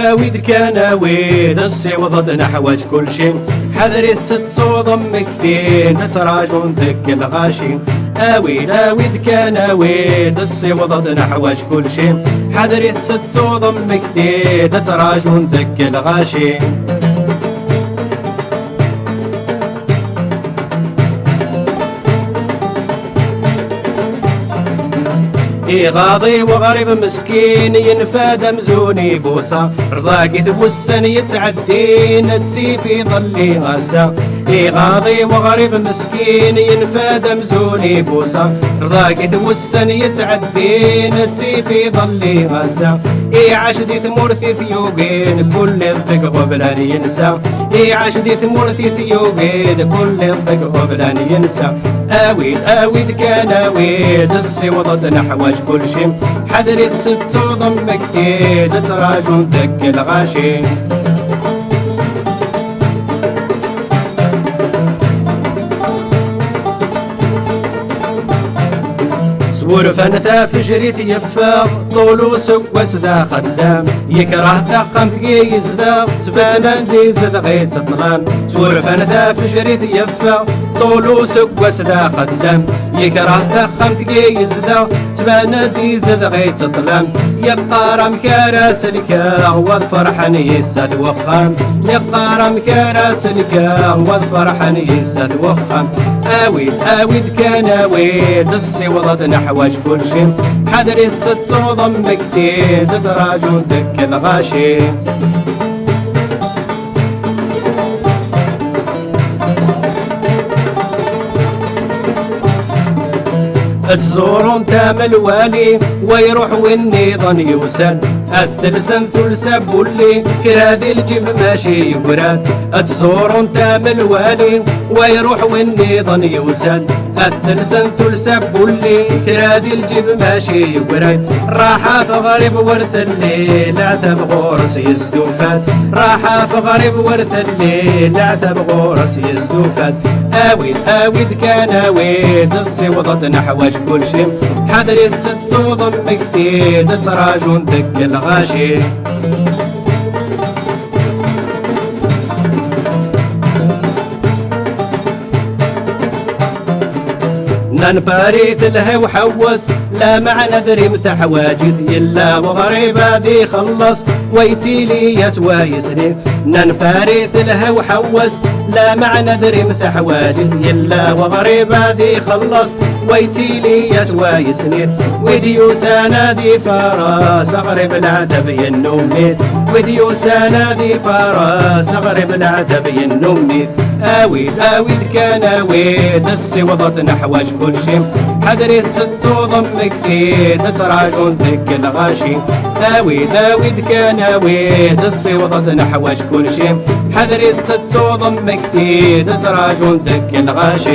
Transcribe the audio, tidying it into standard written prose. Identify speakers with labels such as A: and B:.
A: آويد كان آويد السوض نحوج كل شي حذري تتصوضم كثير نتراجون ذك الغاشي آويد كان آويد السوض نحوج كل شي حذري تتصوضم كثير نتراجون ذك الغاشي غاضي وغريب مسكين ينفاد مزوني بوسا رزاقي ثبوسن يتعدين تسيفي ظلي غاسا غاضي وغريب مسكين ينفاد مزوني بوسا رزاقي ثبوسن يتعدين تسيفي ظلي غاسا عاشدي ثمورثي ثيوبين كل الضيق غبلان ينسى عاشدي ثمورثي ثيوبين كل الضيق غبلان ينسى آويد كان آويد السوض نحوج كل شي حذري تتصوضم كثير تراجون ذك الغاشي ورفن فجريت يفاق طولو سكوس ذا خدام يكره ثقم ثقيز ذا تبان ديز ذغيت سطلام ورفن فجريت يفاق طولو سكوس ذا خدام يكره ثقم ثقيز ذا تبان ديز ذغيت سطلام يقارم كراس الكا والفرحان يسد وخام يقارم كراس الكا والفرحان يسد وخام آويد كان آويد السوض نحوج كل شي حذري تتصوضم كثير تراجون ذك الغاشي تزورون تام الوالي ويروح والنيضان يوسد الثلثن ثلثة بولي كرادي الجيب ماشي يقراد تزورون تام الوالي ويروح والنيضان يوسد الثلثن ثلثة بولي كرادي الجيب ماشي يقراد راحة في غريب ورث الليل عتب غورس يستوفاد راحة في غريب ورث الليل عتب غورس يستوفاد آويد كان آويد السوض نحوج كل شي حذري تتصوضم كثير تراجون ذك الغاشي ننباريث لها وحوس لا معنى ذري متح واجد يلا وغريب هذي خلص ويتيلي يسوى يسني ننباريث لها وحوس لا معنى ذري متح واجد يلا وغريب هذي خلص ويتيلي يسوى يسني وديوسانا ذي فراس غريب العذب ينومي وديوسانا ذي فراس غريب العذب ينومي آويد كان آويد السوض نحوج كل شي حذري تتصوضم كثير تراجون ذك الغاشي آويد كان آويد السوض نحوج كل شي حذري تتصوضم كثير تراجون ذك الغاشي